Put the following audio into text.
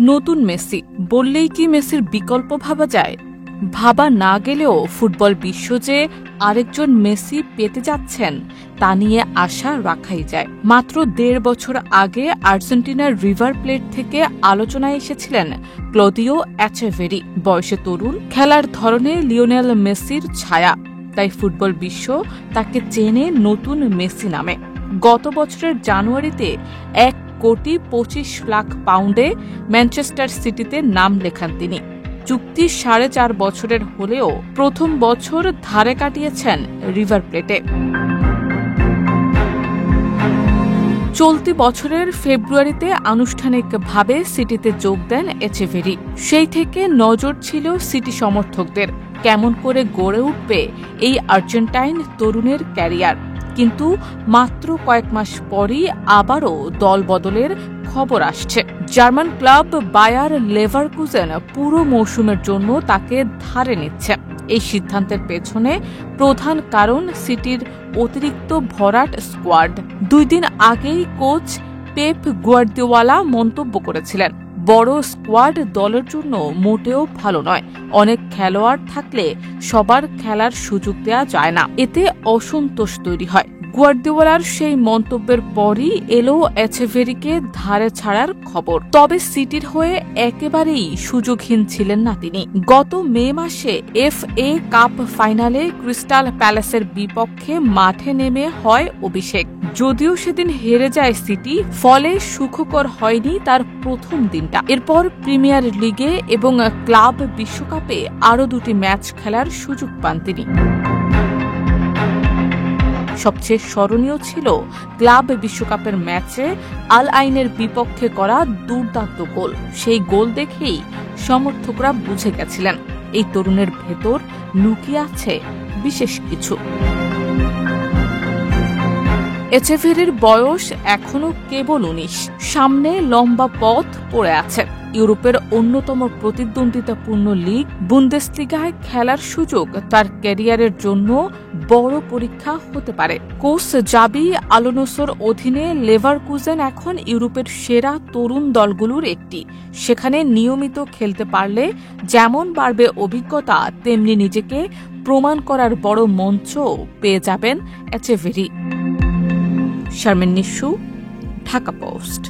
নতুন মেসি বললেই কি মেসির বিকল্প ভাবা যায়? ভাবা না গেলেও ফুটবল বিশ্ব যে আরেকজন মেসি পেতে যাচ্ছেন তা নিয়ে আশা রাখাই যায়। মাত্র ১.৫ বছর আগে আর্জেন্টিনার রিভার প্লেট থেকে আলোচনায় এসেছিলেন ক্লদিও এচেভেরি। বয়সে তরুণ, খেলার ধরনে লিওনেল মেসির ছায়া, তাই ফুটবল বিশ্ব তাকে চেনে নতুন মেসি নামে। গত বছরের জানুয়ারিতে ১,২৫,০০,০০০ পাউন্ডে ম্যানচেস্টার সিটিতে নাম লেখান তিনি। চুক্তি ৪.৫ বছরের হলেও প্রথম বছর ধারে কাটিয়েছেন রিভার প্লেটে। চলতি বছরের ফেব্রুয়ারিতে আনুষ্ঠানিকভাবে সিটিতে যোগ দেন এচেভেরি। সেই থেকে নজর ছিল সিটি সমর্থকদের, কেমন করে গড়ে উঠবে এই আর্জেন্টাইন তরুণের ক্যারিয়ার। কিন্তু মাত্র কয়েক মাস পরই আবারও দল বদলের খবর আসছে। জার্মান ক্লাব বায়ার লেভারকুজেন পুরো মৌসুমের জন্য তাকে ধারে নিচ্ছে। এই সিদ্ধান্তের পেছনে প্রধান কারণ সিটির অতিরিক্ত ভরাট স্কোয়াড। ২ দিন আগেই কোচ পেপ গুয়ার্দিওলা মন্তব্য করেছিলেন, বড় স্কোয়াড দলের জন্য মোটেও ভালো নয়। অনেক খেলোয়াড় থাকলে সবার খেলার সুযোগ দেওয়া যায় না, এতে অসন্তোষ তৈরি হয়। গুয়ার্দিওলার সেই মন্তব্যের পরই এলো এচেভেরিকে ধারে ছাড়ার খবর। তবে সিটির হয়ে একেবারেই সুযোগহীন ছিলেন না তিনি। গত মে মাসে FA কাপ ফাইনালে ক্রিস্টাল প্যালেসের বিপক্ষে মাঠে নেমে হয় অভিষেক। যদিও সেদিন হেরে যায় সিটি, ফলে সুখকর হয়নি তার প্রথম দিনটা। এরপর প্রিমিয়ার লিগে এবং ক্লাব বিশ্বকাপে আরও ২টি ম্যাচ খেলার সুযোগ পান তিনি। সবচেয়ে স্মরণীয় ছিল ক্লাব বিশ্বকাপের ম্যাচে আল আইনের বিপক্ষে করা দুর্দান্ত গোল। সেই গোল দেখেই সমর্থকরা বুঝে গেছিলেন এই তরুণের ভেতর লুকিয়ে আছে বিশেষ কিছু। এচেভেরির বয়স এখনো কেবল ১৯। সামনে লম্বা পথ পড়ে আছে। ইউরোপের অন্যতম প্রতিদ্বন্দ্বিতাপূর্ণ লিগ বুন্দেসলিগায় খেলার সুযোগ তার ক্যারিয়ারের জন্য বড় পরীক্ষা হতে পারে। কোচ জাবি আলোনসোর অধীনে লেভারকুজেন এখন ইউরোপের সেরা তরুণ দলগুলোর একটি। সেখানে নিয়মিত খেলতে পারলে যেমন বাড়বে অভিজ্ঞতা, তেমনি নিজেকে প্রমাণ করার বড় মঞ্চ পেয়ে যাবেন এচেভেরি। শারমিন নিশু, ঢাকা পোস্ট।